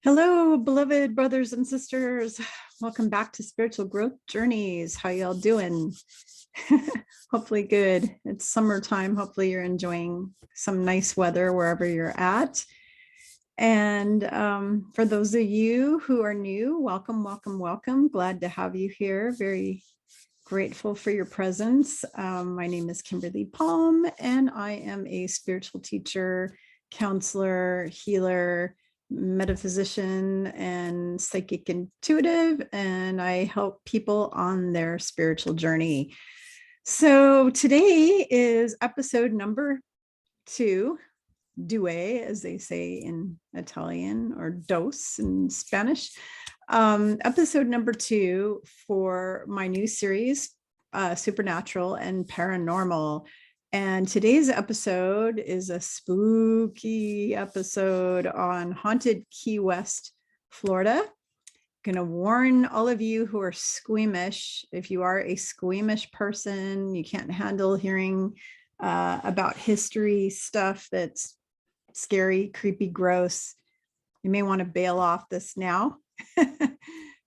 Hello, beloved brothers and sisters. Welcome back to Spiritual Growth Journeys. How y'all doing? Hopefully good. It's summertime. Hopefully you're enjoying some nice weather wherever you're at. And for those of you who are new, welcome, welcome, welcome. Glad to have you here. Very grateful for your presence. My name is Kimberly Palm, and I am a spiritual teacher, counselor, healer, metaphysician, and psychic intuitive, and I help people on their spiritual journey. So today is episode number 2, due, as they say in Italian, or dos in Spanish. Episode number 2 for my new series, Supernatural and Paranormal. And today's episode is a spooky episode on haunted Key West, Florida. I'm going to warn all of you who are squeamish. If you are a squeamish person, you can't handle hearing about history stuff that's scary, creepy, gross, you may want to bail off this now.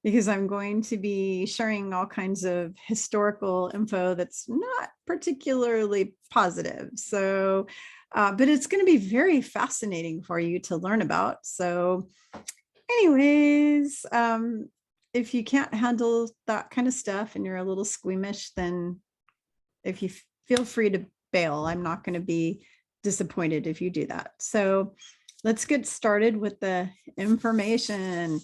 Because I'm going to be sharing all kinds of historical info that's not particularly positive. So, but it's going to be very fascinating for you to learn about. So anyways, if you can't handle that kind of stuff and you're a little squeamish, then if you feel free to bail. I'm not going to be disappointed if you do that. So let's get started with the information.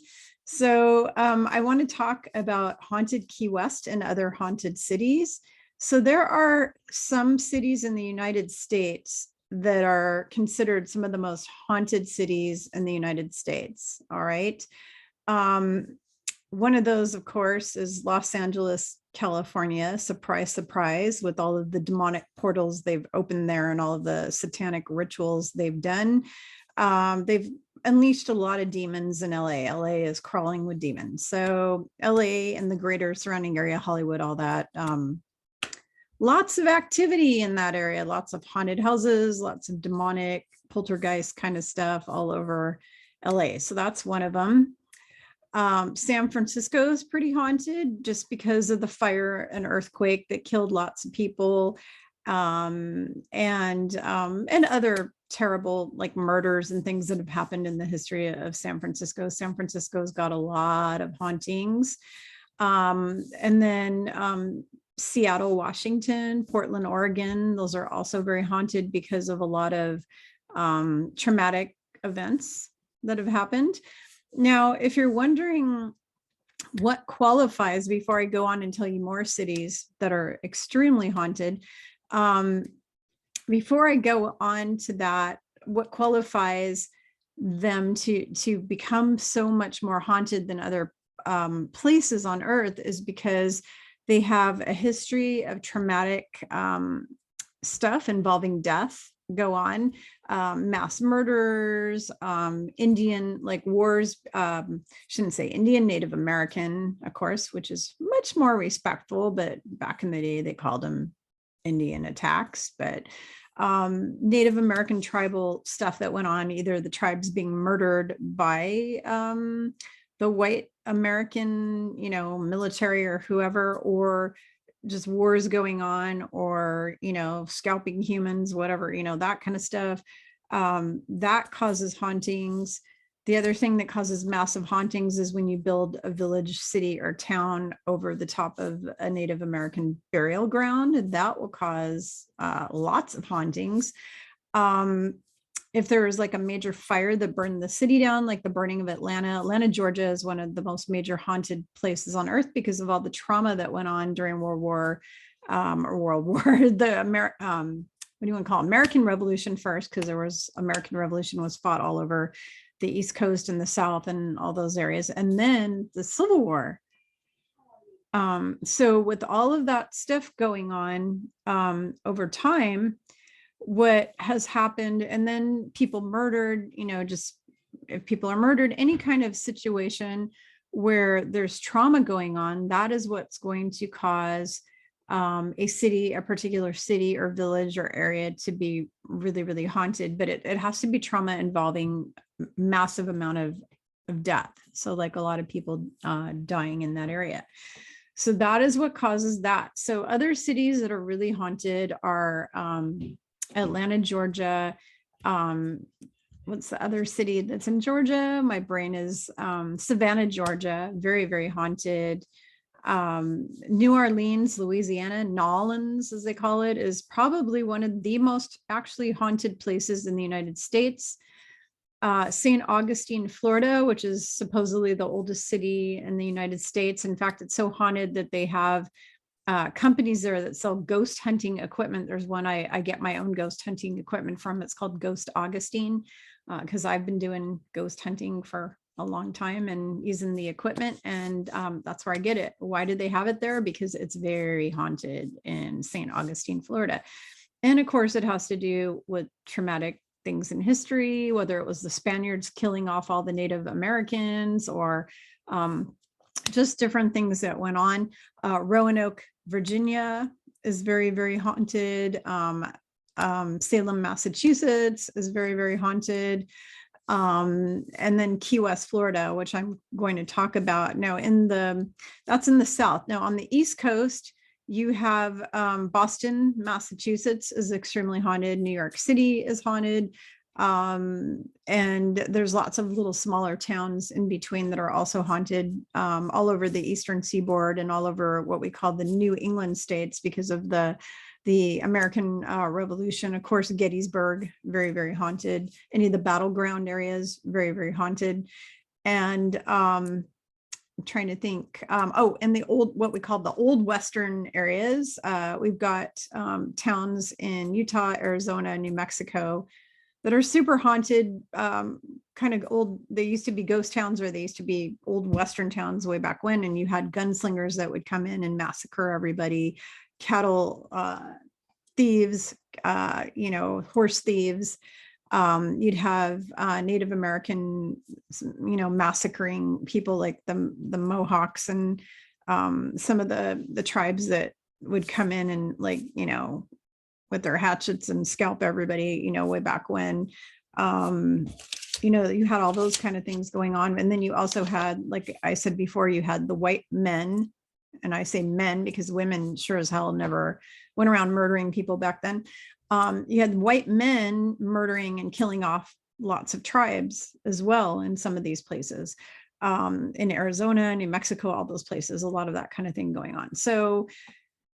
So I want to talk about haunted Key West and other haunted cities. So there are some cities in the United States that are considered some of the most haunted cities in the United States. All right. One of those, of course, is Los Angeles, California. Surprise, surprise, with all of the demonic portals they've opened there and all of the satanic rituals they've done. They've unleashed a lot of demons in LA. LA is crawling with demons. So LA and the greater surrounding area, Hollywood, all that. Lots of activity in that area, lots of haunted houses, lots of demonic poltergeist kind of stuff all over LA. So that's one of them. San Francisco is pretty haunted just because of the fire and earthquake that killed lots of people, and other terrible like murders and things that have happened in the history of San Francisco. San Francisco's got a lot of hauntings. And then Seattle, Washington, Portland, Oregon, those are also very haunted because of a lot of traumatic events that have happened. Now, if you're wondering what qualifies, before I go on and tell you more cities that are extremely haunted, before I go on to that, what qualifies them to become so much more haunted than other places on Earth is because they have a history of traumatic stuff involving death go on, mass murders, Indian like wars, shouldn't say Indian, Native American, of course, which is much more respectful, but back in the day they called them Indian attacks. But Native American tribal stuff that went on, either the tribes being murdered by the white American, military or whoever, or just wars going on, or, scalping humans, whatever, that kind of stuff. That causes hauntings. The other thing that causes massive hauntings is when you build a village, city, or town over the top of a Native American burial ground. That will cause lots of hauntings. If there was like a major fire that burned the city down, like the burning of Atlanta, Georgia is one of the most major haunted places on Earth because of all the trauma that went on during World War, what do you want to call it? American Revolution first, because there was American Revolution was fought all over the East Coast and the South and all those areas. And then the Civil War. So with all of that stuff going on over time, what has happened, and then people murdered, just if people are murdered, any kind of situation where there's trauma going on, that is what's going to cause a particular city or village or area to be really, really haunted. But it has to be trauma involving massive amount of of death. So like a lot of people dying in that area. So that is what causes that. So other cities that are really haunted are Atlanta, Georgia. What's the other city that's in Georgia? My brain is Savannah, Georgia, very, very haunted. New Orleans, Louisiana, Nolens, as they call it, is probably one of the most actually haunted places in the United States. St. Augustine, Florida, which is supposedly the oldest city in the United States. In fact, it's so haunted that they have companies there that sell ghost hunting equipment. There's one I get my own ghost hunting equipment from. It's called Ghost Augustine, because I've been doing ghost hunting for a long time and using the equipment, and that's where I get it. Why do they have it there? Because it's very haunted in St. Augustine, Florida. And of course, it has to do with traumatic things in history, whether it was the Spaniards killing off all the Native Americans or just different things that went on. Roanoke, Virginia is very, very haunted. Salem, Massachusetts is very, very haunted. And then Key West, Florida, which I'm going to talk about now that's in the South. Now on the East Coast, you have Boston, Massachusetts is extremely haunted. New York City is haunted. And there's lots of little smaller towns in between that are also haunted, all over the Eastern Seaboard and all over what we call the New England states because of the American Revolution. Of course, Gettysburg, very, very haunted. Any of the battleground areas, very, very haunted. And I'm trying to think. And the what we call the old Western areas. We've got towns in Utah, Arizona, New Mexico that are super haunted, kind of old. They used to be ghost towns, or they used to be old Western towns way back when. And you had gunslingers that would come in and massacre everybody, cattle thieves, horse thieves. You'd have Native American, massacring people like the Mohawks and some of the tribes that would come in and with their hatchets and scalp everybody, way back when. You had all those kind of things going on. And then you also had, like I said before, you had the white men, and I say men because women sure as hell never went around murdering people back then. You had white men murdering and killing off lots of tribes as well in some of these places, in Arizona, New Mexico, all those places, a lot of that kind of thing going on. So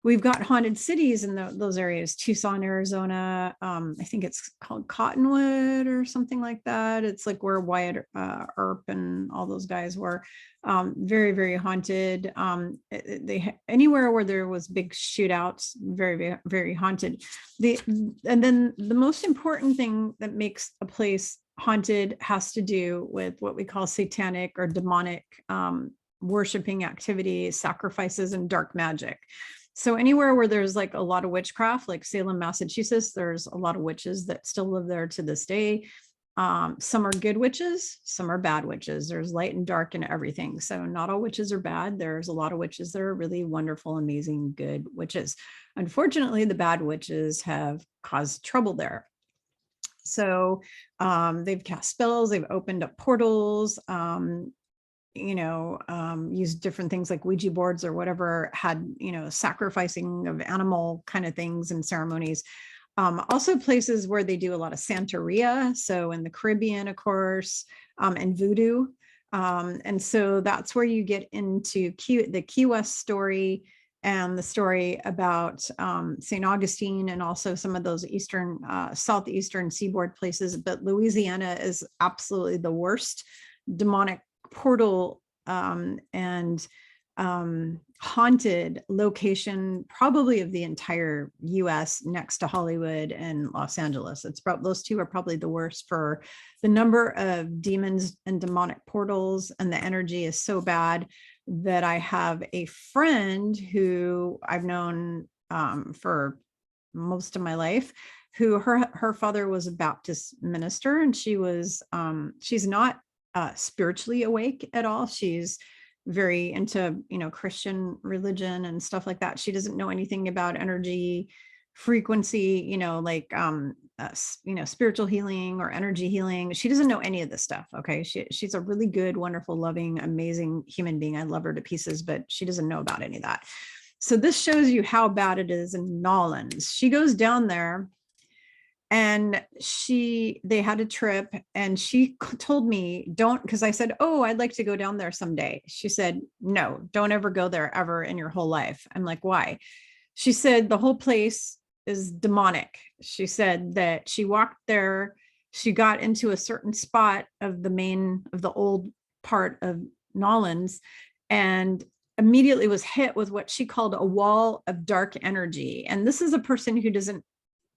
we've got haunted cities in those areas. Tucson, Arizona. I think it's called Cottonwood or something like that. It's like where Wyatt Earp and all those guys were. Very, very haunted. Anywhere where there was big shootouts, very, very, very haunted. And then the most important thing that makes a place haunted has to do with what we call satanic or demonic worshiping activity, sacrifices, and dark magic. So anywhere where there's like a lot of witchcraft, like Salem, Massachusetts, there's a lot of witches that still live there to this day. Some are good witches, some are bad witches. There's light and dark and everything. So not all witches are bad. There's a lot of witches that are really wonderful, amazing, good witches. Unfortunately, the bad witches have caused trouble there. So they've cast spells, they've opened up portals, used different things like Ouija boards or whatever, had, sacrificing of animal kind of things and ceremonies. Also places where they do a lot of Santeria. So in the Caribbean, of course, and Voodoo. And so that's where you get into the Key West story and the story about St. Augustine and also some of those southeastern seaboard places. But Louisiana is absolutely the worst demonic portal and haunted location probably of the entire US, next to Hollywood and Los Angeles. Those two are probably the worst for the number of demons and demonic portals, and the energy is so bad that I have a friend who I've known for most of my life, who her father was a Baptist minister, and she's not spiritually awake at all. She's very into, Christian religion and stuff like that. She doesn't know anything about energy frequency, like, spiritual healing or energy healing. She doesn't know any of this stuff. Okay. She's a really good, wonderful, loving, amazing human being. I love her to pieces, but she doesn't know about any of that. So this shows you how bad it is in Nolans. She goes down there, and they had a trip, and she told me, don't, because I said, oh, I'd like to go down there someday. She said, no, don't ever go there ever in your whole life. I'm like, why? She said the whole place is demonic. She said that she walked there, she got into a certain spot of the old part of Nolans, and immediately was hit with what she called a wall of dark energy. And this is a person who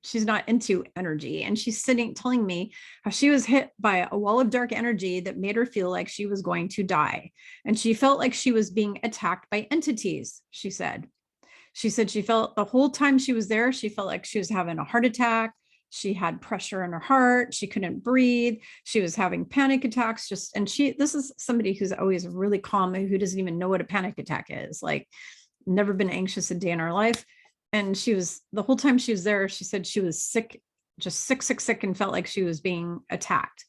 she's not into energy. And she's telling me how she was hit by a wall of dark energy that made her feel like she was going to die. And she felt like she was being attacked by entities, she said. She said she felt the whole time she was there, she felt like she was having a heart attack. She had pressure in her heart. She couldn't breathe. She was having panic attacks. This is somebody who's always really calm, who doesn't even know what a panic attack is, like never been anxious a day in her life. And the whole time she was there, she said she was sick, just sick, and felt like she was being attacked.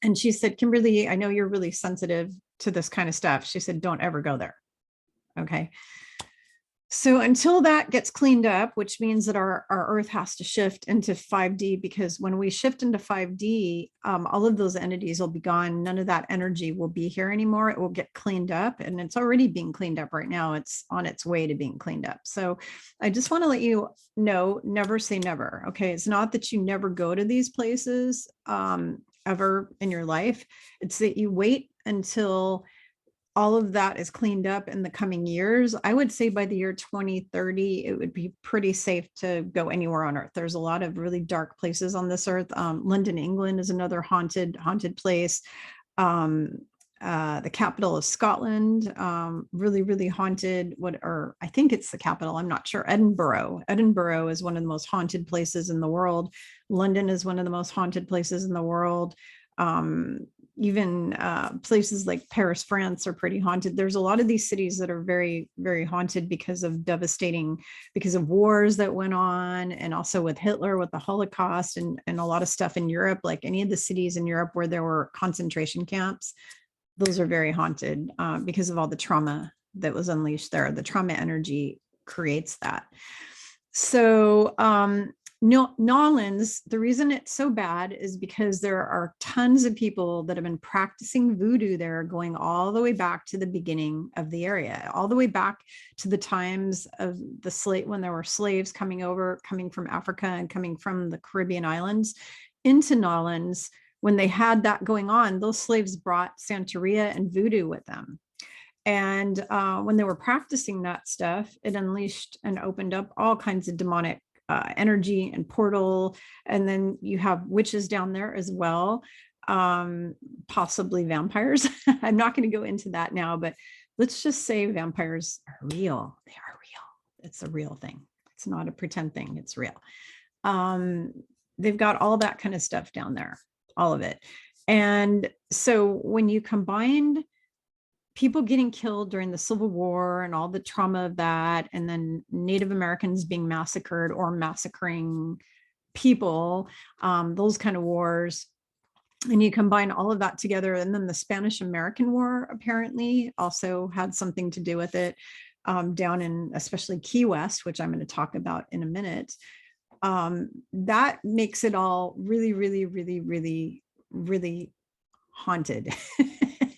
And she said, Kimberly, I know you're really sensitive to this kind of stuff. She said, don't ever go there. Okay. So until that gets cleaned up, which means that our earth has to shift into 5D, because when we shift into 5D, all of those entities will be gone. None of that energy will be here anymore. It will get cleaned up, and it's already being cleaned up right now. It's on its way to being cleaned up. So I just want to let you know, never say never. Okay. It's not that you never go to these places ever in your life. It's that you wait until all of that is cleaned up in the coming years. I would say by the year 2030, it would be pretty safe to go anywhere on Earth. There's a lot of really dark places on this Earth. London, England is another haunted place. The capital of Scotland, really, really haunted. I think it's the capital. I'm not sure. Edinburgh. Edinburgh is one of the most haunted places in the world. London is one of the most haunted places in the world. Even places like Paris, France are pretty haunted. There's a lot of these cities that are very, very haunted because of wars that went on, and also with Hitler, with the Holocaust, and a lot of stuff in Europe, like any of the cities in Europe where there were concentration camps. Those are very haunted because of all the trauma that was unleashed there. The trauma energy creates that. So Nolans, the reason it's so bad is because there are tons of people that have been practicing voodoo there, going all the way back to the beginning of the area, all the way back to the times of when there were slaves coming from Africa and coming from the Caribbean islands into Nolans. When they had that going on, those slaves brought Santeria and voodoo with them. And when they were practicing that stuff, it unleashed and opened up all kinds of demonic energy and portal. And then you have witches down there as well, possibly vampires. I'm not going to go into that now, but let's just say vampires are real. They are real. It's a real thing. It's not a pretend thing. It's real. They've got all that kind of stuff down there, all of it. And so when you combined people getting killed during the Civil War and all the trauma of that, and then Native Americans being massacred or massacring people, those kind of wars, and you combine all of that together, and then the Spanish-American War apparently also had something to do with it, down in especially Key West, which I'm going to talk about in a minute. That makes it all really, really, really, really, really haunted.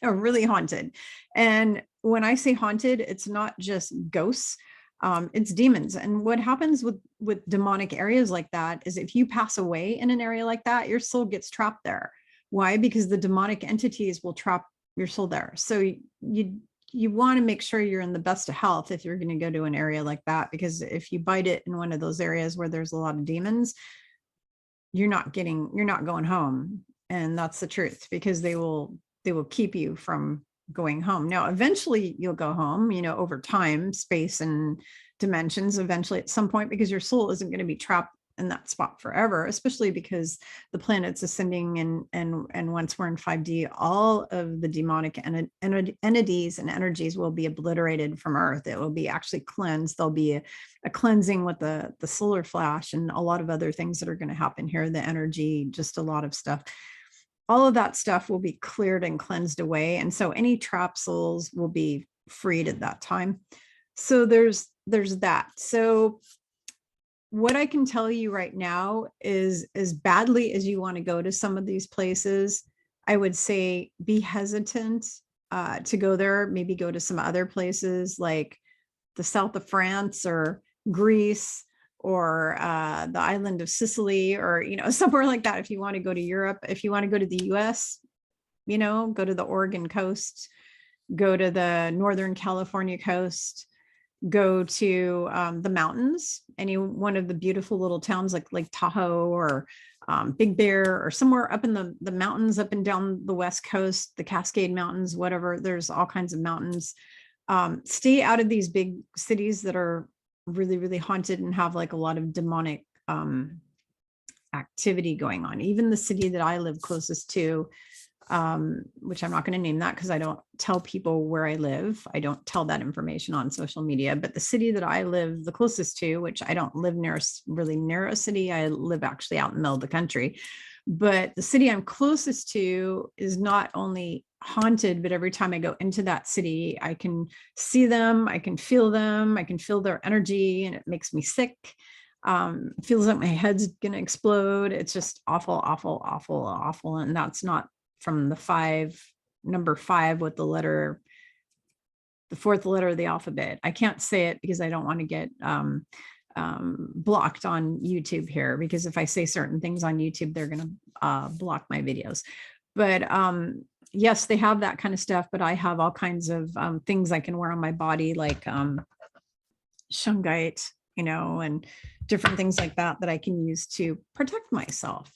Or really haunted. And when I say haunted, it's not just ghosts, it's demons. And what happens with demonic areas like that is if you pass away in an area like that, your soul gets trapped there. Why? Because the demonic entities will trap your soul there. So you want to make sure you're in the best of health if you're going to go to an area like that, because if you bite it in one of those areas where there's a lot of demons, you're not going home. And that's the truth, because they will keep you from going home. Now, eventually you'll go home, over time, space and dimensions, eventually at some point, because your soul isn't going to be trapped in that spot forever, especially because the planet's ascending, and once we're in 5D, all of the demonic entities and energies will be obliterated from Earth. It will be actually cleansed. There'll be a cleansing with the solar flash and a lot of other things that are going to happen here. The energy, just a lot of stuff. All of that stuff will be cleared and cleansed away. And so any trap souls will be freed at that time. So there's that. So what I can tell you right now is, as badly as you want to go to some of these places, I would say be hesitant to go there. Maybe go to some other places like the south of France or Greece, or the island of Sicily, or, somewhere like that. If you want to go to Europe, if you want to go to the US, go to the Oregon coast, go to the Northern California coast, go to the mountains, any one of the beautiful little towns like Lake Tahoe or Big Bear, or somewhere up in the mountains, up and down the West Coast, the Cascade Mountains, whatever. There's all kinds of mountains. Stay out of these big cities that are really, really haunted and have like a lot of demonic activity going on. Even the city that I live closest to, which I'm not going to name that because I don't tell people where I live. I don't tell that information on social media, but the city that I live the closest to, which I don't live really near a city. I live actually out in the middle of the country, but the city I'm closest to is not only haunted, but every time I go into that city, I can see them, I can feel them, I can feel their energy, and it makes me sick. It feels like my head's gonna explode. It's just awful, awful, awful, awful. And that's not from the number 5 with the fourth letter of the alphabet. I can't say it because I don't want to get blocked on YouTube here, because if I say certain things on YouTube, they're going to block my videos. But yes, they have that kind of stuff, but I have all kinds of things I can wear on my body, like shungite, and different things like that I can use to protect myself.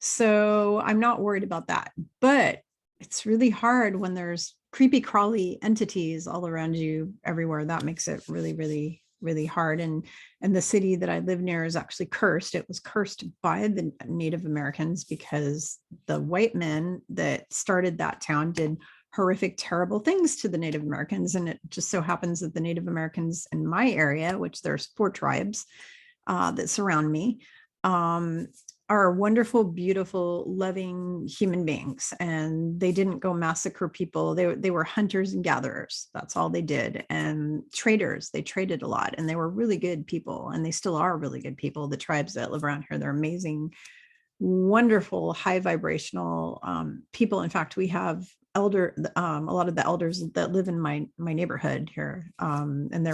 So I'm not worried about that, but it's really hard when there's creepy crawly entities all around you everywhere. That makes it really, really, really hard. And the city that I live near is actually cursed. It was cursed by the Native Americans because the white men that started that town did horrific, terrible things to the Native Americans. And it just so happens that the Native Americans in my area, which there's 4 tribes that surround me, are wonderful, beautiful, loving human beings. And they didn't go massacre people. They were hunters and gatherers. That's all they did. And traders, they traded a lot, and they were really good people. And they still are really good people. The tribes that live around here, they're amazing, wonderful, high vibrational people. In fact, we have a lot of the elders that live in my neighborhood here, and they're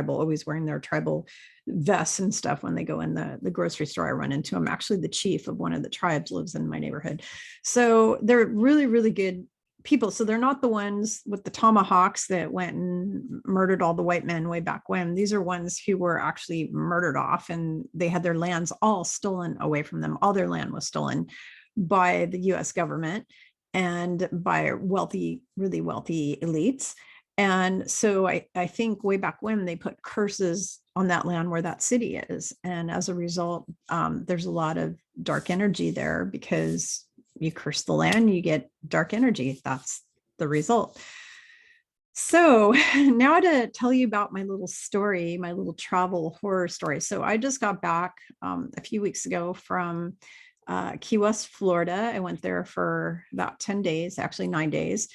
always wearing their tribal vests and stuff when they go in the grocery store. I run into them. Actually, the chief of one of the tribes lives in my neighborhood. So they're really, really good people. So they're not the ones with the tomahawks that went and murdered all the white men way back when. These are ones who were actually murdered off, and they had their lands all stolen away from them. All their land was stolen by the US government and by wealthy, really wealthy elites. And so I think way back when they put curses on that land where that city is. And as a result, there's a lot of dark energy there, because you curse the land, you get dark energy. That's the result. So now to tell you about my little story, my little travel horror story. So I just got back a few weeks ago from Key West, Florida. I went there for about 10 days, actually 9 days.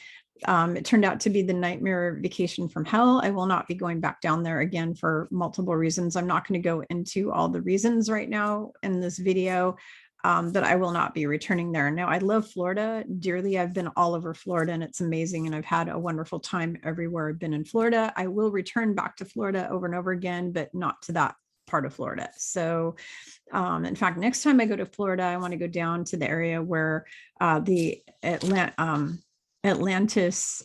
It turned out to be the nightmare vacation from hell. I will not be going back down there again for multiple reasons. I'm not going to go into all the reasons right now in this video, that I will not be returning there. Now, I love Florida dearly. I've been all over Florida, and it's amazing. And I've had a wonderful time everywhere I've been in Florida. I will return back to Florida over and over again, but not to that part of Florida. So in fact, next time I go to Florida, I want to go down to the area where the Atlantis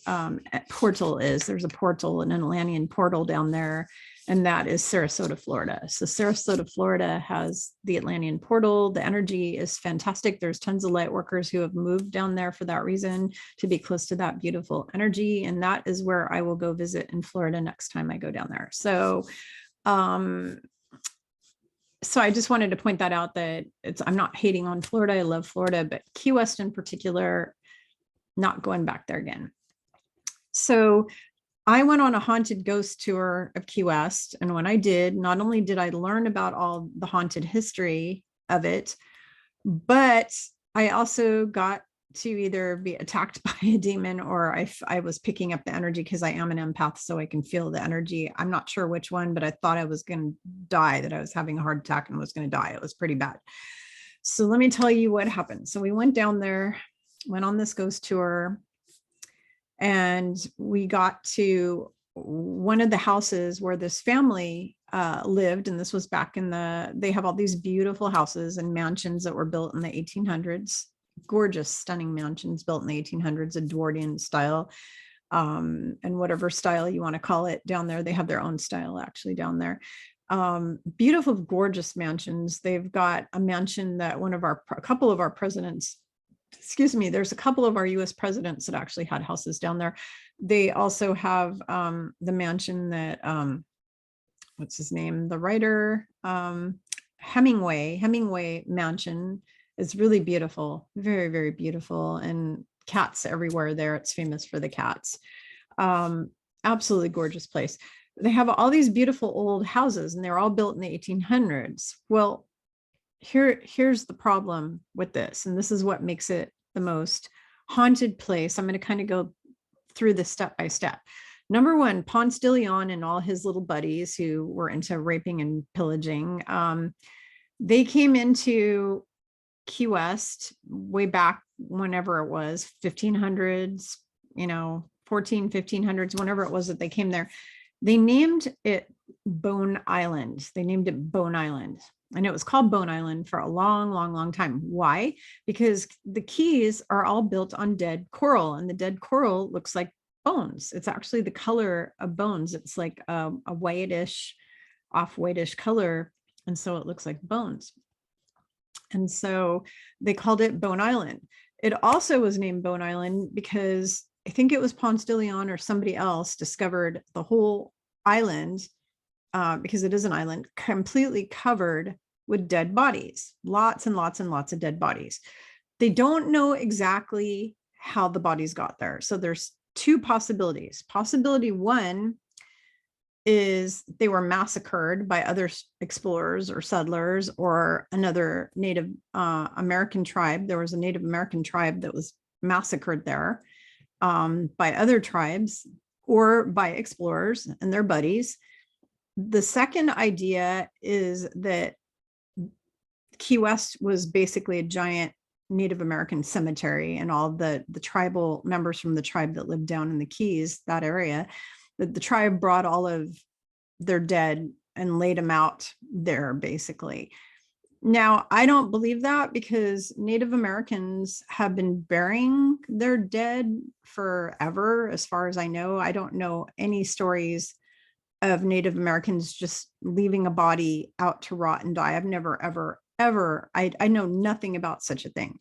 portal is. There's a portal, an Atlantean portal down there, and that is Sarasota, Florida. So Sarasota, Florida has the Atlantean portal. The energy is fantastic. There's tons of light workers who have moved down there for that reason, to be close to that beautiful energy. And that is where I will go visit in Florida next time I go down there. So So I just wanted to point that out, that I'm not hating on Florida. I love Florida, but Key West in particular, not going back there again. So I went on a haunted ghost tour of Key West. And when I did, not only did I learn about all the haunted history of it, but I also got to either be attacked by a demon, or I was picking up the energy, because I am an empath, so I can feel the energy. I'm not sure which one, but I thought I was going to die, that I was having a heart attack and was going to die. It was pretty bad. So let me tell you what happened. So we went down there, went on this ghost tour, and we got to one of the houses where this family lived. And this was back in they have all these beautiful houses and mansions that were built in the 1800s, gorgeous, stunning mansions built in the 1800s, Edwardian style, and whatever style you want to call it down there. They have their own style actually down there. Beautiful, gorgeous mansions. They've got a mansion that a couple of our presidents, excuse me, there's a couple of our US presidents that actually had houses down there. They also have the mansion that, what's his name? The writer, Hemingway mansion is really beautiful, very, very beautiful, and cats everywhere there. It's famous for the cats. Absolutely gorgeous place. They have all these beautiful old houses, and they're all built in the 1800s. Well, here's the problem with this, and this is what makes it the most haunted place. I'm going to kind of go through this step by step. Number one, Ponce de Leon and all his little buddies who were into raping and pillaging, they came into Key West way back whenever it was, 1500s, 1500s, whenever it was that they came there. They named it Bone Island. They named it Bone Island. And it was called Bone Island for a long, long, long time. Why? Because the Keys are all built on dead coral, and the dead coral looks like bones. It's actually the color of bones. It's like a whitish, off-whitish color. And so it looks like bones. And so they called it Bone Island. It also was named Bone Island because I think it was Ponce de Leon or somebody else discovered the whole island, because it is an island, completely covered with dead bodies, lots and lots and lots of dead bodies. They don't know exactly how the bodies got there. So there's two possibilities. Possibility one is they were massacred by other explorers or settlers or another Native American tribe. There was a Native American tribe that was massacred there by other tribes or by explorers and their buddies. The second idea is that Key West was basically a giant Native American cemetery, and all the tribal members from the tribe that lived down in the Keys, that area, that the tribe brought all of their dead and laid them out there, basically. Now, I don't believe that, because Native Americans have been burying their dead forever, as far as I know. I don't know any stories of Native Americans just leaving a body out to rot and die. I've never, ever, I know nothing about such a thing.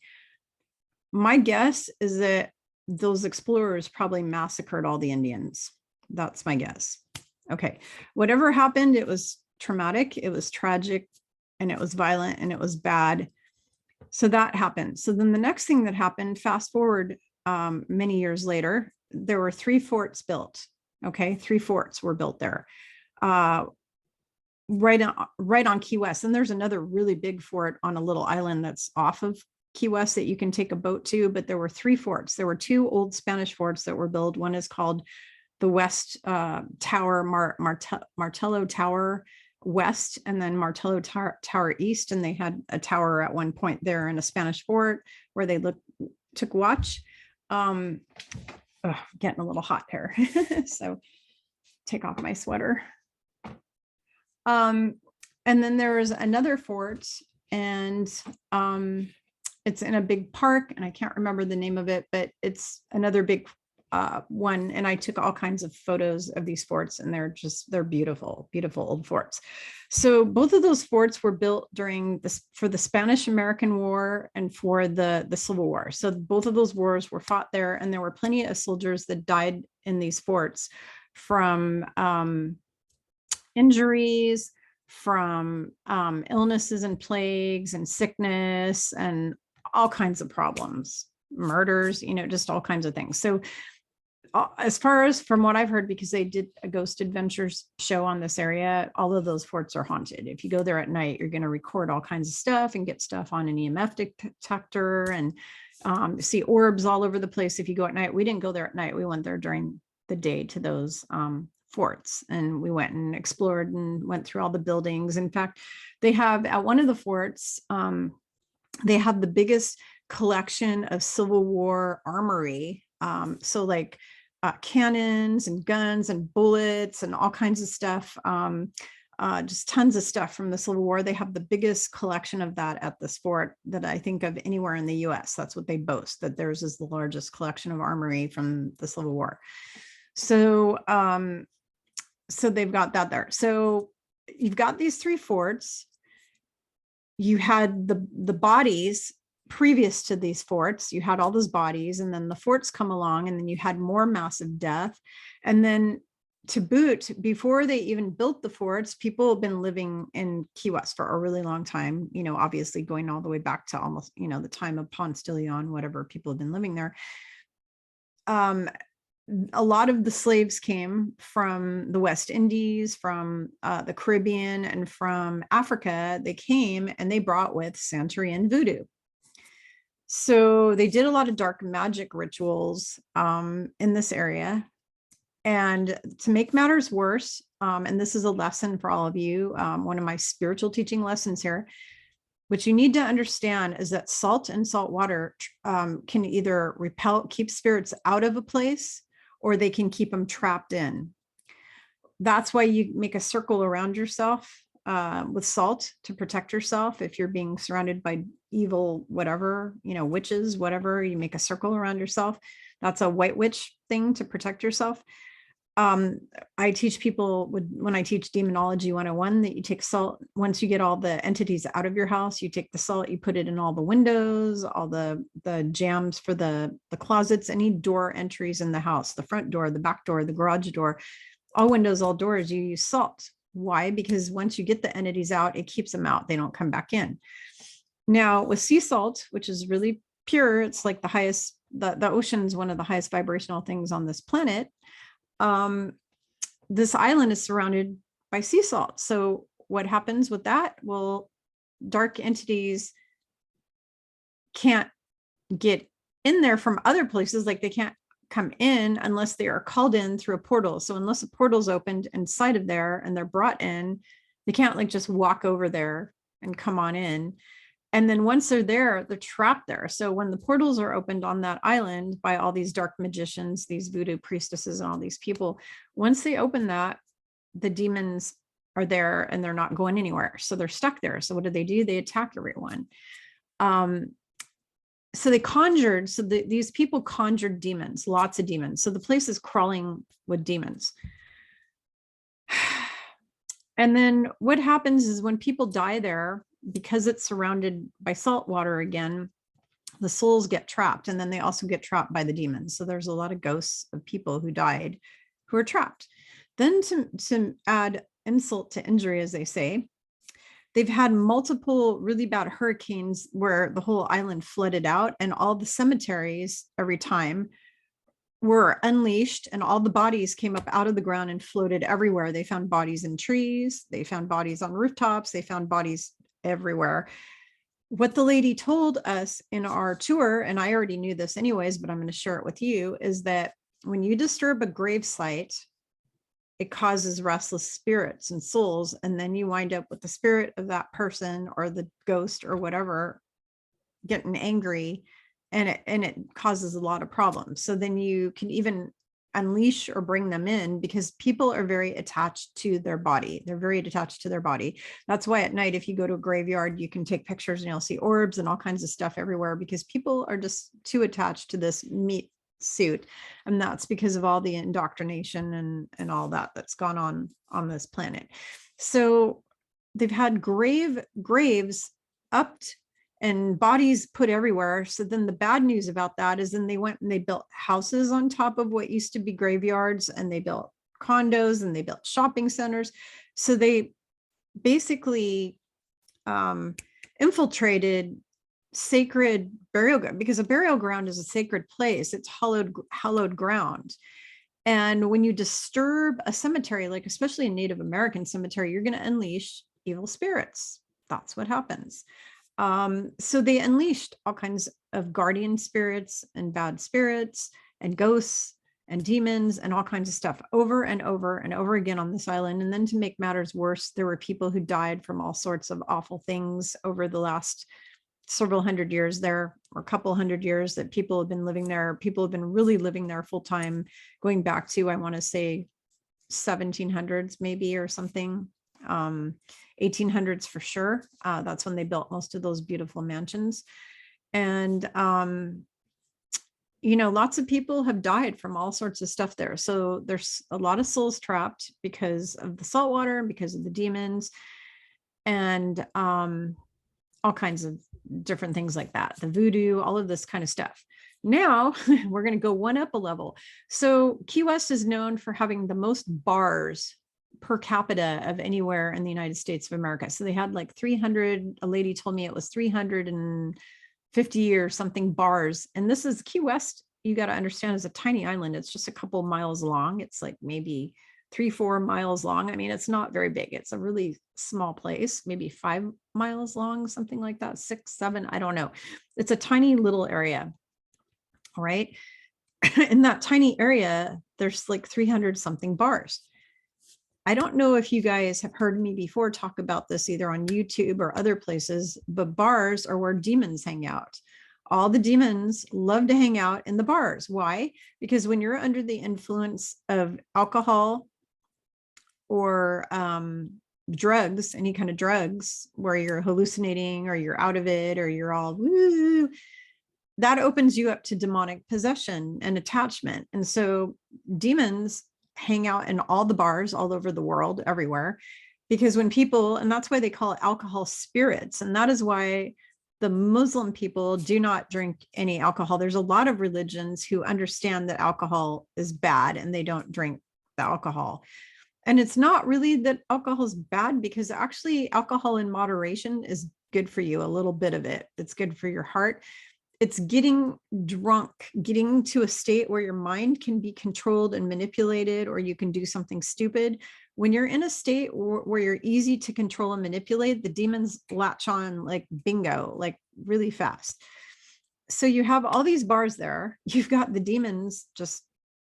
My guess is that those explorers probably massacred all the Indians. That's my guess. Okay, whatever happened, it was traumatic, it was tragic, and it was violent, and it was bad. So that happened. So then the next thing that happened, fast forward many years later, there were 3 forts built. Okay, 3 forts were built there, right on Key West. And there's another really big fort on a little island that's off of Key West that you can take a boat to. But there were 3 forts. There were 2 old Spanish forts that were built. One is called the West Tower, Martello Tower West, and then Martello Tower East. And they had a tower at one point there in a Spanish fort where they took watch. Getting a little hot here. So take off my sweater. And then there is another fort, and it's in a big park, and I can't remember the name of it, but it's another big one. And I took all kinds of photos of these forts, and they're beautiful, beautiful old forts. So both of those forts were built for the Spanish-American War and for the Civil War. So both of those wars were fought there, and there were plenty of soldiers that died in these forts from injuries, from illnesses and plagues and sickness and all kinds of problems, murders, just all kinds of things. So as far as from what I've heard, because they did a Ghost Adventures show on this area, all of those forts are haunted. If you go there at night, you're going to record all kinds of stuff and get stuff on an EMF detector and see orbs all over the place. If you go at night, we didn't go there at night. We went there during the day to those forts, and we went and explored and went through all the buildings. In fact, they have at one of the forts, they have the biggest collection of Civil War armory. So like cannons and guns and bullets and all kinds of stuff, just tons of stuff from the Civil War. They have the biggest collection of that at this fort that I think of anywhere in the US. That's what they boast, that theirs is the largest collection of armory from the Civil War. So, so they've got that there. So you've got these 3 forts. You had the bodies previous to these forts. You had all those bodies, and then the forts come along, and then you had more massive death. And then to boot, before they even built the forts, people have been living in Key West for a really long time, obviously going all the way back to almost, the time of Ponce de Leon, whatever, people have been living there. A lot of the slaves came from the West Indies, from the Caribbean, and from Africa. They came and they brought with Santeria Voodoo. So they did a lot of dark magic rituals in this area. And to make matters worse, and this is a lesson for all of you, one of my spiritual teaching lessons here, what you need to understand is that salt and salt water can either keep spirits out of a place, or they can keep them trapped in. That's why you make a circle around yourself with salt to protect yourself. If you're being surrounded by evil, whatever, witches, whatever, you make a circle around yourself. That's a white witch thing to protect yourself. I teach people when I teach Demonology 101 that you take salt. Once you get all the entities out of your house, you take the salt, you put it in all the windows, all the jambs for the closets, any door entries in the house, the front door, the back door, the garage door, all windows, all doors, you use salt. Why? Because once you get the entities out, it keeps them out. They don't come back in. Now with sea salt, which is really pure, it's like the highest, the ocean's one of the highest vibrational things on this planet. This island is surrounded by sea salt. So what happens with that? Well, dark entities can't get in there from other places. Like they can't come in unless they are called in through a portal. So unless a portal's opened inside of there and they're brought in, they can't like just walk over there and come on in. And then once they're there, they're trapped there. So when the portals are opened on that island by all these dark magicians, these voodoo priestesses, and all these people, once they open that, the demons are there and they're not going anywhere. So they're stuck there. So what do? They attack everyone. So they conjured, these people conjured demons, lots of demons. So the place is crawling with demons. And then what happens is when people die there, because it's surrounded by salt water again, the souls get trapped, and then they also get trapped by the demons. So there's a lot of ghosts of people who died who are trapped. Then to add insult to injury, as they say, they've had multiple really bad hurricanes where the whole island flooded out, and all the cemeteries every time were unleashed, and all the bodies came up out of the ground and floated everywhere. They found bodies in trees, they found bodies on rooftops, they found bodies everywhere. What the lady told us in our tour, and I already knew this anyways, but I'm going to share it with you, is that when you disturb a grave site, it causes restless spirits and souls, and then you wind up with the spirit of that person or the ghost or whatever getting angry, and it causes a lot of problems. So then you can even unleash or bring them in, because people are very attached to their body. They're very attached to their body. That's why at night, if you go to a graveyard, you can take pictures and you'll see orbs and all kinds of stuff everywhere, because people are just too attached to this meat suit. And that's because of all the indoctrination and all that's gone on this planet. So they've had graves upped and bodies put everywhere. So then the bad news about that is then they went and they built houses on top of what used to be graveyards, and they built condos and they built shopping centers. So they basically infiltrated sacred burial ground, because a burial ground is a sacred place. It's hallowed ground. And when you disturb a cemetery, like especially a Native American cemetery, you're going to unleash evil spirits. That's what happens. So they unleashed all kinds of guardian spirits and bad spirits and ghosts and demons and all kinds of stuff over and over and over again on this island. And then to make matters worse, there were people who died from all sorts of awful things over the last several hundred years there, or a couple hundred years that people have been living there. People have been really living there full time, going back to, I want to say 1700s maybe or something. 1800s for sure. That's when they built most of those beautiful mansions. And lots of people have died from all sorts of stuff there. So there's a lot of souls trapped because of the salt water and because of the demons and all kinds of different things like that. The voodoo, all of this kind of stuff. Now we're going to go one up a level. So Key West is known for having the most bars per capita of anywhere in the United States of America. So they had like 300, a lady told me it was 350 or something bars. And this is Key West, you got to understand, is a tiny island. It's just a couple miles long. It's like maybe 3-4 miles long. I mean, it's not very big. It's a really small place, maybe 5 miles long, something like that, 6, 7, I don't know. It's a tiny little area. All right. In that tiny area, there's like 300 something bars. I don't know if you guys have heard me before talk about this either on YouTube or other places, but bars are where demons hang out. All the demons love to hang out in the bars. Why? Because when you're under the influence of alcohol or drugs, any kind of drugs where you're hallucinating or you're out of it or you're all woo, that opens you up to demonic possession and attachment. And so demons hang out in all the bars all over the world, everywhere, because when people, and that's why they call it alcohol spirits. And that is why the Muslim people do not drink any alcohol. There's a lot of religions who understand that alcohol is bad and they don't drink the alcohol. And it's not really that alcohol is bad, because actually alcohol in moderation is good for you, a little bit of it. It's good for your heart. It's getting drunk, getting to a state where your mind can be controlled and manipulated, or you can do something stupid. When you're in a state where you're easy to control and manipulate, the demons latch on like bingo, like really fast. So you have all these bars there. You've got the demons just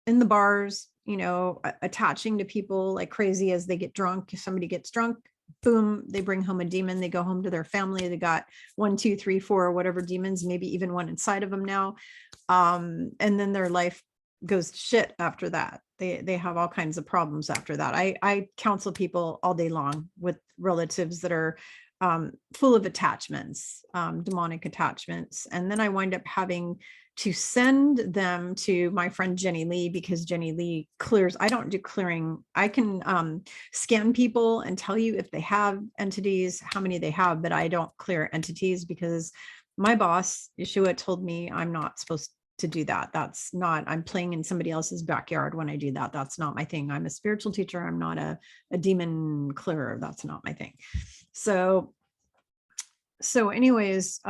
in the bars, attaching to people like crazy as they get drunk. If somebody gets drunk, boom, they bring home a demon. They go home to their family. They got 1, 2, 3, 4, whatever demons, maybe even one inside of them now. And then their life goes to shit after that. They have all kinds of problems after that. I counsel people all day long with relatives that are full of attachments, demonic attachments. And then I wind up having to send them to my friend Jenny Lee, because Jenny Lee clears. I don't do clearing. I can scan people and tell you if they have entities, how many they have, but I don't clear entities because my boss, Yeshua, told me I'm not supposed to do that. That's not, I'm playing in somebody else's backyard when I do that. That's not my thing. I'm a spiritual teacher. I'm not a demon clearer. That's not my thing. So anyways,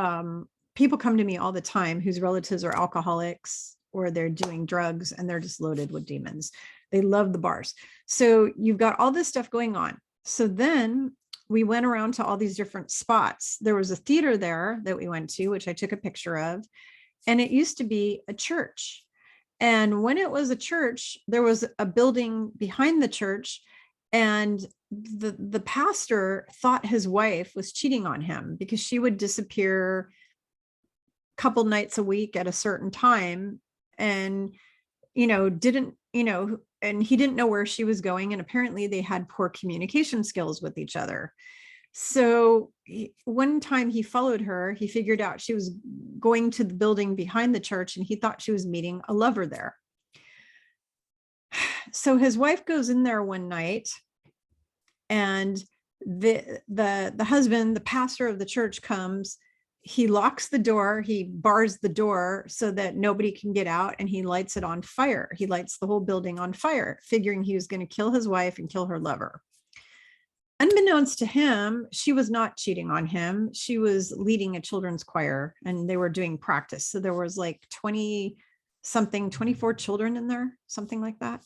people come to me all the time whose relatives are alcoholics or they're doing drugs and they're just loaded with demons. They love the bars. So you've got all this stuff going on. So then we went around to all these different spots. There was a theater there that we went to, which I took a picture of, and it used to be a church. And when it was a church, there was a building behind the church, and the pastor thought his wife was cheating on him because she would disappear couple nights a week at a certain time, and didn't, and he didn't know where she was going, and apparently they had poor communication skills with each other. So one time he followed her, he figured out she was going to the building behind the church and he thought she was meeting a lover there. So his wife goes in there one night, and the husband, the pastor of the church, comes. He locks the door, he bars the door so that nobody can get out, and he lights it on fire. He lights the whole building on fire, figuring he was going to kill his wife and kill her lover. unbeknownst to him, she was not cheating on him. She was leading a children's choir and they were doing practice. So there was like 20 something, 24 children in there, something like that.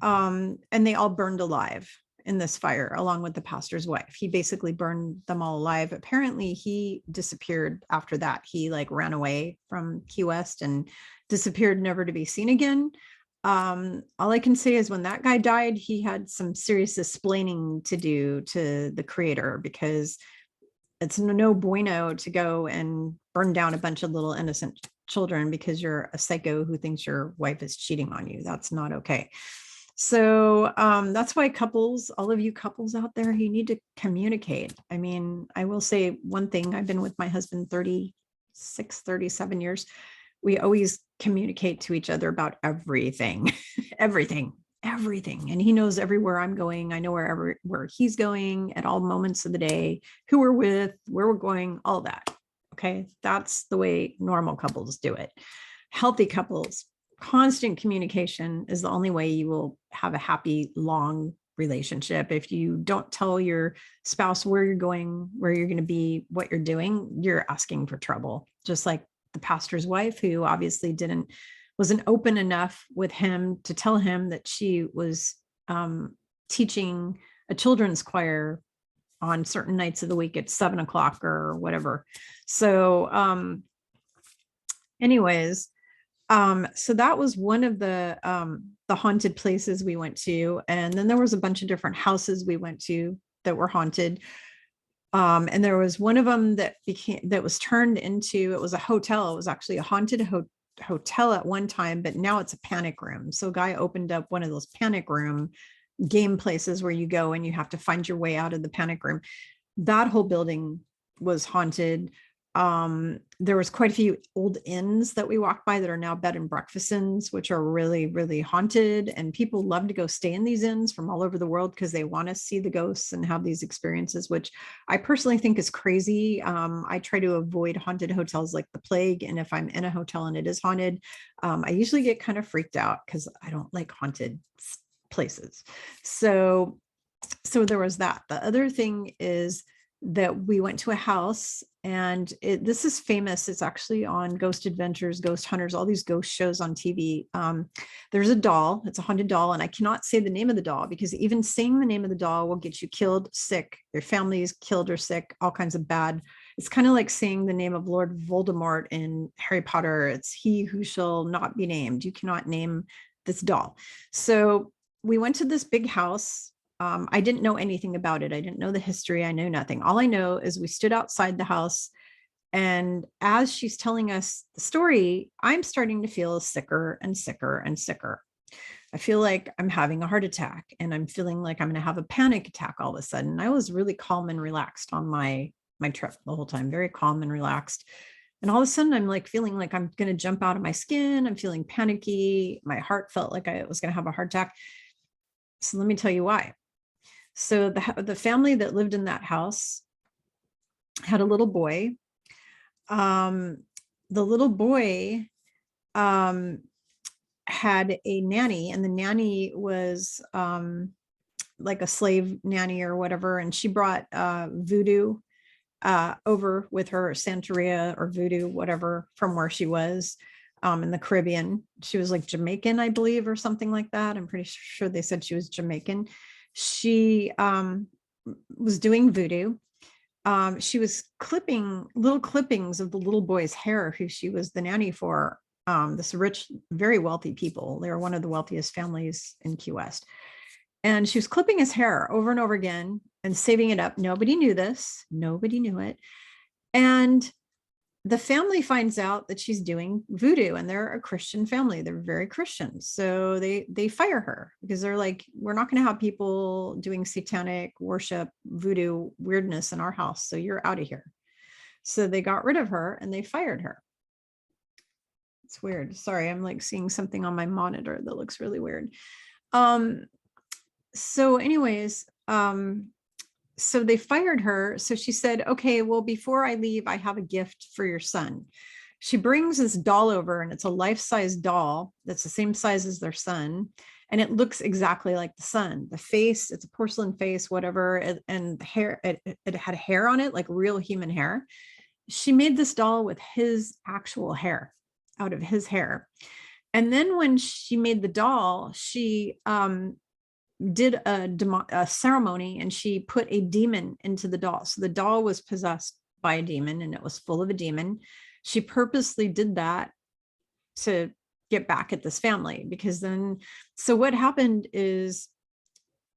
And they all burned alive in this fire along with the pastor's wife. He basically burned them all alive. Apparently he disappeared after that. He like ran away from Key West and disappeared, never to be seen again. All I can say is when that guy died, he had some serious explaining to do to the creator, because it's no bueno to go and burn down a bunch of little innocent children because you're a psycho who thinks your wife is cheating on you. That's not okay. So that's why couples, all of you couples out there, you need to communicate. I mean, I will say one thing. I've been with my husband 36, 37 years. We always communicate to each other about everything, everything. And he knows everywhere I'm going. I know where he's going at all moments of the day, who we're with, where we're going, all that. Okay. That's the way normal couples do it. Healthy couples, constant communication is the only way you will have a happy, long relationship. If you don't tell your spouse where you're going, where you're going to be, what you're doing, you're asking for trouble. Just like the pastor's wife, who obviously wasn't open enough with him to tell him that she was teaching a children's choir on certain nights of the week at 7:00 or whatever. So anyways, so that was one of the haunted places we went to. And then there was a bunch of different houses we went to that were haunted. And there was one of them that was turned into, it was a hotel. It was actually a haunted hotel at one time, but now it's a panic room. So a guy opened up one of those panic room game places where you go and you have to find your way out of the panic room. That whole building was haunted. There was quite a few old inns that we walked by that are now bed and breakfast inns, which are really, really haunted. And people love to go stay in these inns from all over the world because they want to see the ghosts and have these experiences, which I personally think is crazy. I try to avoid haunted hotels like the plague. And if I'm in a hotel and it is haunted, I usually get kind of freaked out because I don't like haunted places. So there was that. The other thing is that we went to a house, and this is famous. It's actually on Ghost Adventures, Ghost Hunters, all these ghost shows on TV. There's a doll. It's a haunted doll, and I cannot say the name of the doll because even saying the name of the doll will get you killed, sick, your family is killed or sick, all kinds of bad. It's kind of like saying the name of Lord Voldemort in Harry Potter. It's he who shall not be named. You cannot name this doll. So we went to this big house. I didn't know anything about it. I didn't know the history. I know nothing. All I know is we stood outside the house, and as she's telling us the story, I'm starting to feel sicker and sicker and sicker. I feel like I'm having a heart attack, and I'm feeling like I'm going to have a panic attack all of a sudden. I was really calm and relaxed on my trip the whole time, very calm and relaxed. And all of a sudden I'm like feeling like I'm going to jump out of my skin. I'm feeling panicky. My heart felt like I was going to have a heart attack. So let me tell you why. So the family that lived in that house had a little boy. The little boy had a nanny, and the nanny was like a slave nanny or whatever. And she brought Voodoo over with her, Santeria or Voodoo, whatever, from where she was in the Caribbean. She was like Jamaican, I believe, or something like that. I'm pretty sure they said she was Jamaican. She was doing voodoo. She was clipping little clippings of the little boy's hair, who she was the nanny for. This rich, very wealthy people. They were one of the wealthiest families in Key West. And she was clipping his hair over and over again and saving it up. Nobody knew this. Nobody knew it. And the family finds out that she's doing voodoo, and they're a Christian family. They're very Christian. So they fire her because they're like, we're not going to have people doing satanic worship, voodoo weirdness in our house. So you're out of here. So they got rid of her and they fired her. It's weird. Sorry, I'm like seeing something on my monitor that looks really weird. So anyways, so they fired her. So she said, okay, well, before I leave, I have a gift for your son. She brings this doll over, and it's a life-size doll that's the same size as their son. and it looks exactly like the son. The face, it's a porcelain face, whatever, and the hair, it had hair on it, like real human hair. She made this doll with his actual hair, out of his hair. And then when she made the doll, she did a ceremony, and she put a demon into the doll. So the doll was possessed by a demon, and it was full of a demon. She purposely did that to get back at this family, because then, so what happened is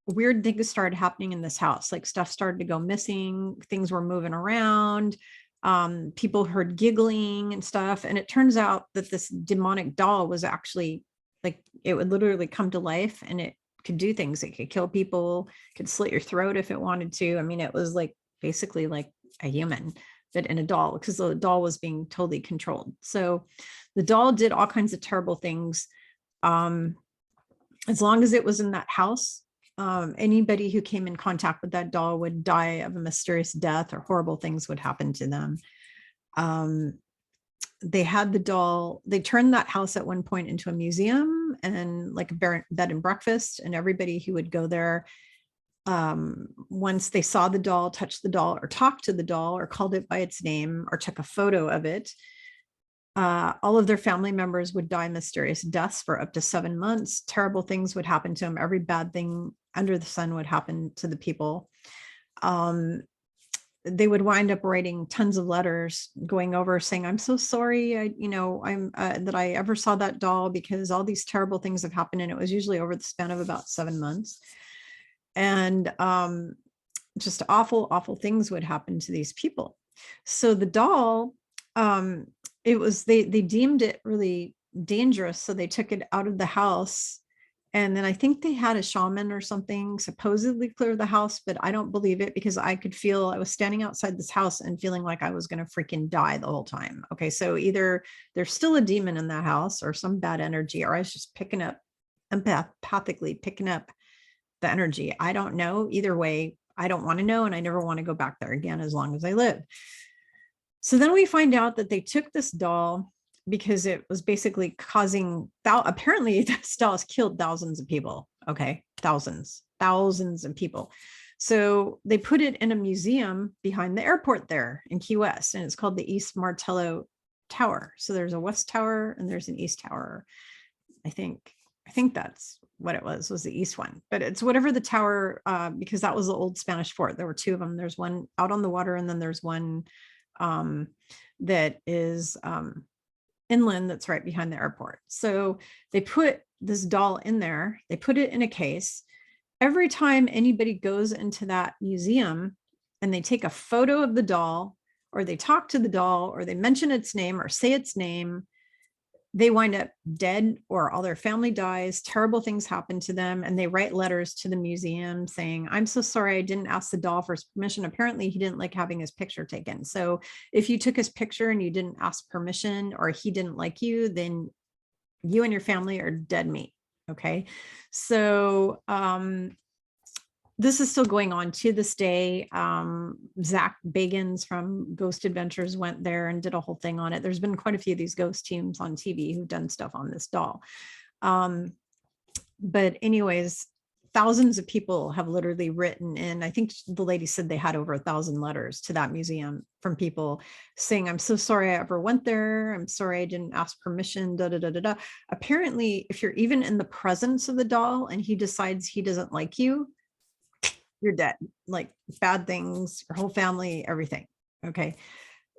weird things started happening in this house. Like stuff started to go missing, things were moving around, people heard giggling and stuff. And it turns out that this demonic doll was actually, like, it would literally come to life, and it could do things. It could kill people, could slit your throat if it wanted to. I mean, it was like basically like a human, but in a doll, because the doll was being totally controlled. So the doll did all kinds of terrible things. As long as it was in that house, anybody who came in contact with that doll would die of a mysterious death, or horrible things would happen to them. They had the doll, they turned that house at one point into a museum and like a bed and breakfast, and everybody who would go there, once they saw the doll, touched the doll, or talked to the doll, or called it by its name, or took a photo of it, all of their family members would die mysterious deaths for up to 7 months. Terrible things would happen to them. Every bad thing under the sun would happen to the people. They would wind up writing tons of letters going over saying, I'm so sorry, I'm that I ever saw that doll, because all these terrible things have happened. And it was usually over the span of about 7 months. And just awful, awful things would happen to these people. So the doll, it was, they deemed it really dangerous. So they took it out of the house. And then I think they had a shaman or something supposedly clear the house, but I don't believe it, because I could feel, I was standing outside this house and feeling like I was going to freaking die the whole time. Okay. So either there's still a demon in that house, or some bad energy, or I was just picking up, empathically picking up the energy. I don't know. Either way, I don't want to know. And I never want to go back there again as long as I live. So then we find out that they took this doll because it was basically causing, apparently this doll has killed thousands of people. Okay. Thousands of people. So they put it in a museum behind the airport there in Key West, and it's called the East Martello Tower. So there's a West Tower and there's an East Tower. I think that's what it was the East one, but it's whatever the tower, because that was the old Spanish fort. There were two of them. There's one out on the water, and then there's one that is inland, that's right behind the airport. So they put this doll in there, they put it in a case. Every time anybody goes into that museum and they take a photo of the doll, or they talk to the doll, or they mention its name or say its name, they wind up dead, or all their family dies. Terrible things happen to them. And they write letters to the museum saying, I'm so sorry, I didn't ask the doll for his permission. Apparently he didn't like having his picture taken. So if you took his picture and you didn't ask permission, or he didn't like you, then you and your family are dead meat. Okay. So, this is still going on to this day. Zach Bagans from Ghost Adventures went there and did a whole thing on it. There's been quite a few of these ghost teams on TV who've done stuff on this doll. But anyways, thousands of people have literally written in. I think the lady said they had over 1,000 letters to that museum from people saying, I'm so sorry I ever went there. I'm sorry I didn't ask permission, da, da, da, da, da. Apparently, if you're even in the presence of the doll and he decides he doesn't like you, you're dead. Like bad things, your whole family, everything. Okay.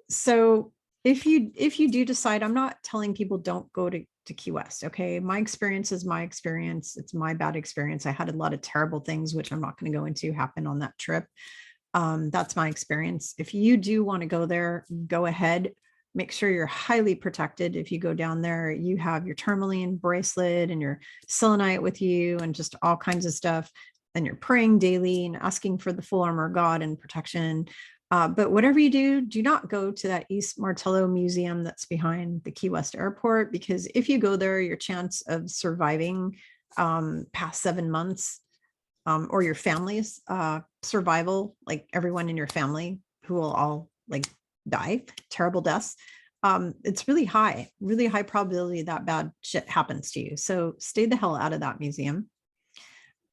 So if you do decide, I'm not telling people don't go to Key West. Okay. My experience is my experience. It's my bad experience. I had a lot of terrible things, which I'm not going to go into, happen on that trip. That's my experience. If you do want to go there, go ahead. Make sure you're highly protected. If you go down there, you have your tourmaline bracelet and your selenite with you and just all kinds of stuff. And you're praying daily and asking for the full armor of God and protection. But whatever you do, do not go to that East Martello Museum that's behind the Key West Airport, because if you go there, your chance of surviving past 7 months, or your family's survival, like everyone in your family who will all like die, terrible deaths, it's really high probability that bad shit happens to you. So stay the hell out of that museum.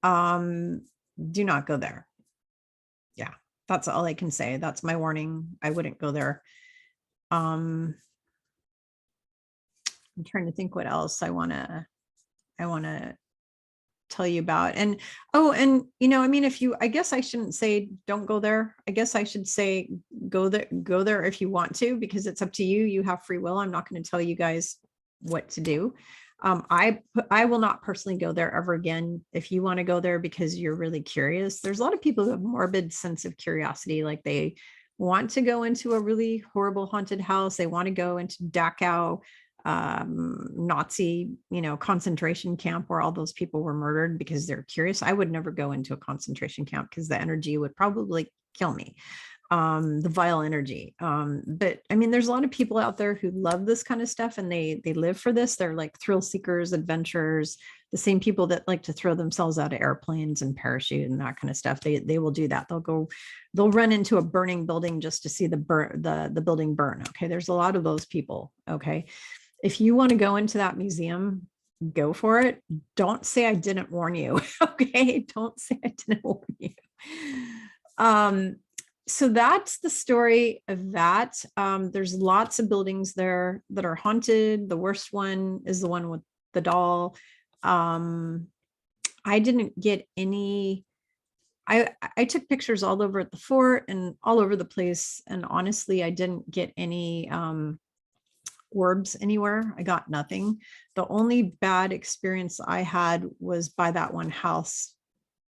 Do not go there. Yeah, that's all I can say. That's my warning. I wouldn't go there. I'm trying to think what else I want to tell you about. And I mean, I guess I shouldn't say don't go there. I guess I should say go there if you want to, because it's up to you. You have free will. I'm not going to tell you guys what to do. I will not personally go there ever again. If you want to go there because you're really curious, there's a lot of people who have morbid sense of curiosity. Like they want to go into a really horrible haunted house. They want to go into Dachau, Nazi, concentration camp where all those people were murdered because they're curious. I would never go into a concentration camp because the energy would probably kill me. The vile energy. But I mean, there's a lot of people out there who love this kind of stuff and they live for this. They're like thrill seekers, adventurers, the same people that like to throw themselves out of airplanes and parachute and that kind of stuff. They will do that. They'll run into a burning building just to see the building burn. Okay. There's a lot of those people. Okay. If you want to go into that museum, go for it. Don't say I didn't warn you. Okay. Don't say I didn't warn you. So that's the story of that. There's lots of buildings there that are haunted. The worst one is the one with the doll. I didn't get any. I took pictures all over at the fort and all over the place. And honestly, I didn't get any orbs anywhere. I got nothing. The only bad experience I had was by that one house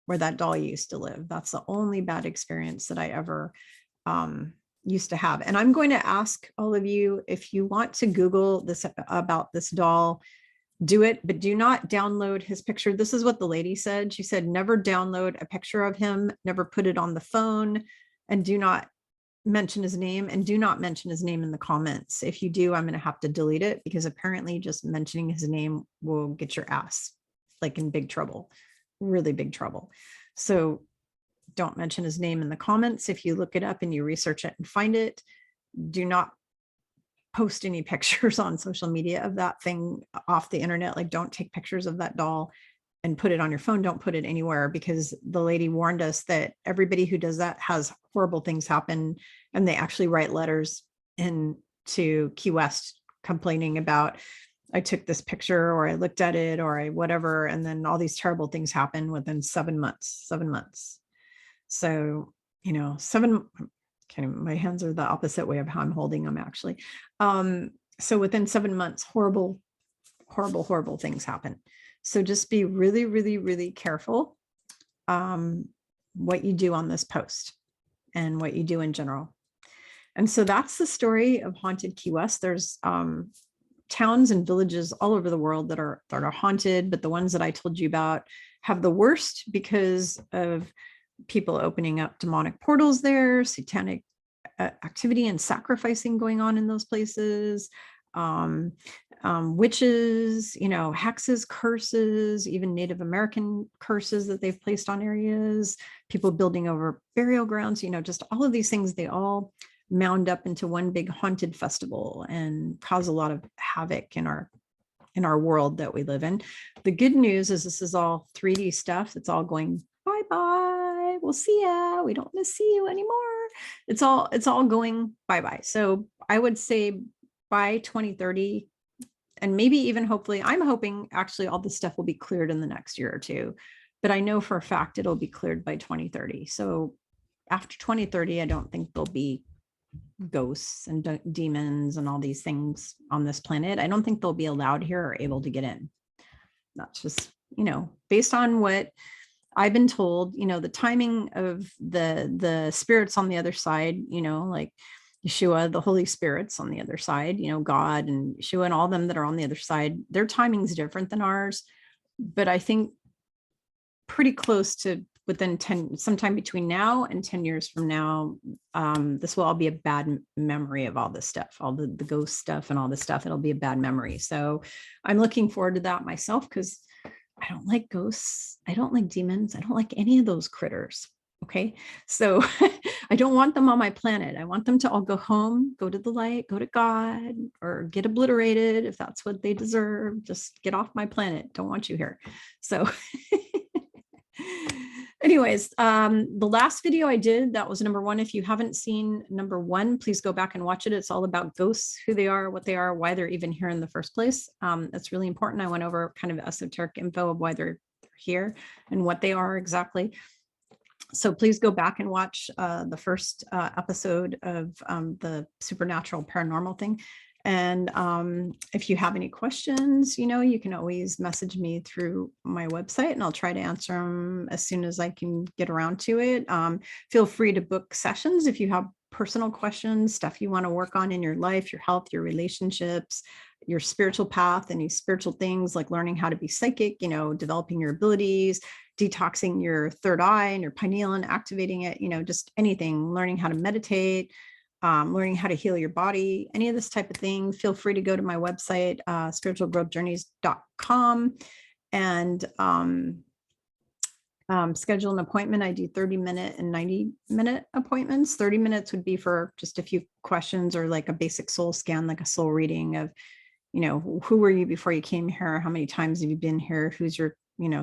where that doll used to live. That's the only bad experience that I ever used to have. And I'm going to ask all of you, if you want to Google this about this doll, do it, but do not download his picture. This is what the lady said. She said, never download a picture of him, never put it on the phone, and do not mention his name, and do not mention his name in the comments. If you do, I'm going to have to delete it because apparently just mentioning his name will get your ass like in big trouble, really big trouble. So don't mention his name in the comments. If you look it up and you research it and find it, do not post any pictures on social media of that thing off the internet. Like don't take pictures of that doll and put it on your phone. Don't put it anywhere, because the lady warned us that everybody who does that has horrible things happen. And they actually write letters into Key West complaining about, I took this picture or I looked at it or I whatever. And then all these terrible things happen within 7 months. So, my hands are the opposite way of how I'm holding them actually. So within 7 months, horrible things happen. So just be really, really, really careful what you do on this post and what you do in general. And so that's the story of haunted Key West. There's towns and villages all over the world that are haunted, but the ones that I told you about have the worst because of people opening up demonic portals there, satanic activity and sacrificing going on in those places, witches, hexes, curses, even Native American curses that they've placed on areas, people building over burial grounds, just all of these things, they all mound up into one big haunted festival and cause a lot of havoc in our world that we live in. The good news is this is all 3D stuff. It's all going bye-bye. We'll see ya. We don't want to see you anymore. It's all going bye-bye. So I would say by 2030, and maybe even hopefully, I'm hoping actually all this stuff will be cleared in the next year or two, but I know for a fact it'll be cleared by 2030. So after 2030, I don't think there'll be ghosts and demons and all these things on this planet. I don't think they'll be allowed here or able to get in. That's just, based on what I've been told, the timing of the spirits on the other side, like Yeshua, the Holy Spirits on the other side, God and Yeshua and all them that are on the other side, their timing is different than ours. But I think pretty close to within sometime between now and 10 years from now, this will all be a bad memory of all this stuff, all the ghost stuff and all this stuff. It'll be a bad memory. So I'm looking forward to that myself, because I don't like ghosts. I don't like demons. I don't like any of those critters. Okay. So I don't want them on my planet. I want them to all go home, go to the light, go to God, or get obliterated if that's what they deserve. Just get off my planet. Don't want you here. So anyways, the last video I did, that was number 1. If you haven't seen number 1, please go back and watch it. It's all about ghosts, who they are, what they are, why they're even here in the first place. That's really important. I went over kind of esoteric info of why they're here and what they are exactly. So please go back and watch the first episode of the supernatural paranormal thing. And if you have any questions, you can always message me through my website and I'll try to answer them as soon as I can get around to it. Feel free to book sessions if you have personal questions, stuff you want to work on in your life, your health, your relationships, your spiritual path, any spiritual things like learning how to be psychic, developing your abilities, detoxing your third eye and your pineal and activating it, just anything, learning how to meditate, learning how to heal your body, any of this type of thing. Feel free to go to my website, spiritualgrowthjourneys.com, and schedule an appointment. I do 30-minute and 90-minute appointments. 30 minutes would be for just a few questions or like a basic soul scan, like a soul reading of, who were you before you came here? How many times have you been here? Who's your,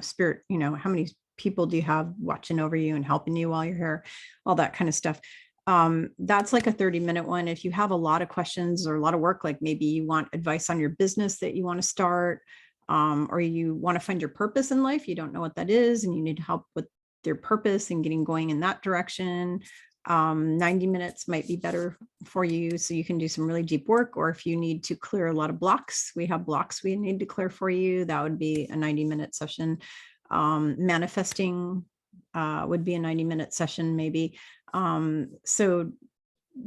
spirit? How many people do you have watching over you and helping you while you're here? All that kind of stuff. That's like a 30-minute one. If you have a lot of questions or a lot of work, like maybe you want advice on your business that you want to start, or you want to find your purpose in life, you don't know what that is, and you need help with your purpose and getting going in that direction, 90 minutes might be better for you. So you can do some really deep work, or if you need to clear a lot of blocks, we have blocks we need to clear for you. That would be a 90-minute session. Manifesting would be a 90-minute session maybe. So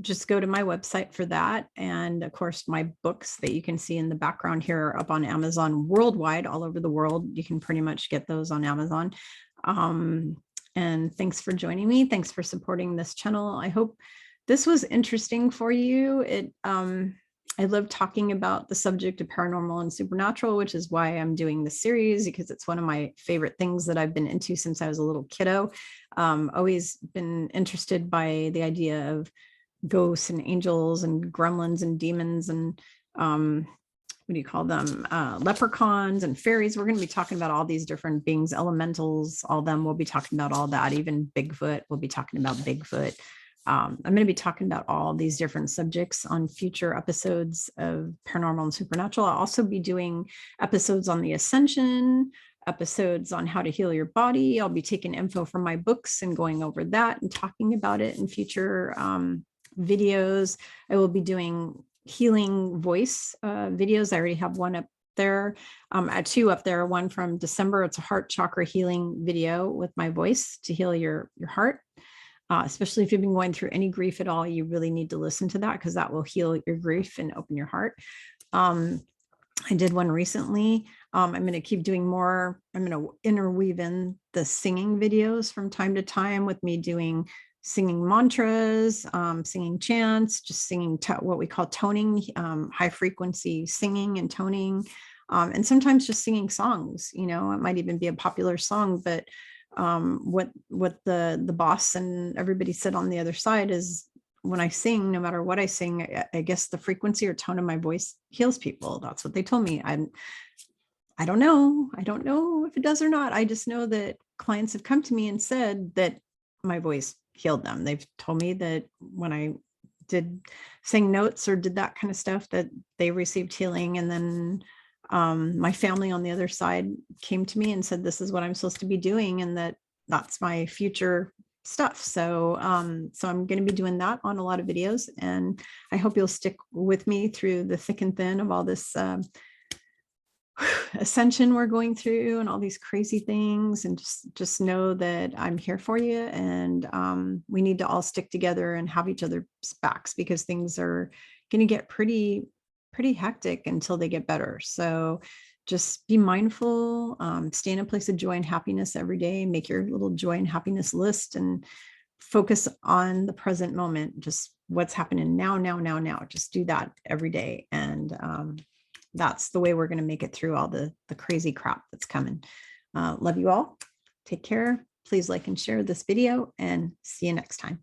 just go to my website for that. And of course, my books that you can see in the background here are up on Amazon worldwide, all over the world. You can pretty much get those on Amazon. And thanks for joining me. Thanks for supporting this channel. I hope this was interesting for you. I love talking about the subject of paranormal and supernatural, which is why I'm doing this series, because it's one of my favorite things that I've been into since I was a little kiddo. Always been interested by the idea of ghosts and angels and gremlins and demons and what do you call them? Leprechauns and fairies. We're going to be talking about all these different beings, elementals, all of them. We'll be talking about all that. Even Bigfoot, we'll be talking about Bigfoot. I'm going to be talking about all these different subjects on future episodes of Paranormal and Supernatural. I'll also be doing episodes on the Ascension, episodes on how to heal your body. I'll be taking info from my books and going over that and talking about it in future videos. I will be doing healing voice videos. I already have one up there, two up there, one from December. It's a heart chakra healing video with my voice to heal your heart. Especially if you've been going through any grief at all, you really need to listen to that, because that will heal your grief and open your heart. I did one recently. I'm going to keep doing more. I'm going to interweave in the singing videos from time to time with me doing singing mantras, singing chants, just singing what we call toning, high frequency singing and toning, and sometimes just singing songs. It might even be a popular song, but what the boss and everybody said on the other side is, when I sing, no matter what I sing, I guess the frequency or tone of my voice heals people. That's what they told me. I don't know. I don't know if it does or not. I just know that clients have come to me and said that my voice healed them. They've told me that when I did sing notes or did that kind of stuff, that they received healing. And then my family on the other side came to me and said, this is what I'm supposed to be doing, and that's my future stuff. So so I'm going to be doing that on a lot of videos, and I hope you'll stick with me through the thick and thin of all this ascension we're going through and all these crazy things, and just know that I'm here for you, and we need to all stick together and have each other's backs, because things are going to get pretty hectic until they get better. So just be mindful, stay in a place of joy and happiness every day, make your little joy and happiness list, and focus on the present moment, just what's happening now. Just do that every day. And that's the way we're going to make it through all the crazy crap that's coming. Love you all. Take care. Please like and share this video, and see you next time.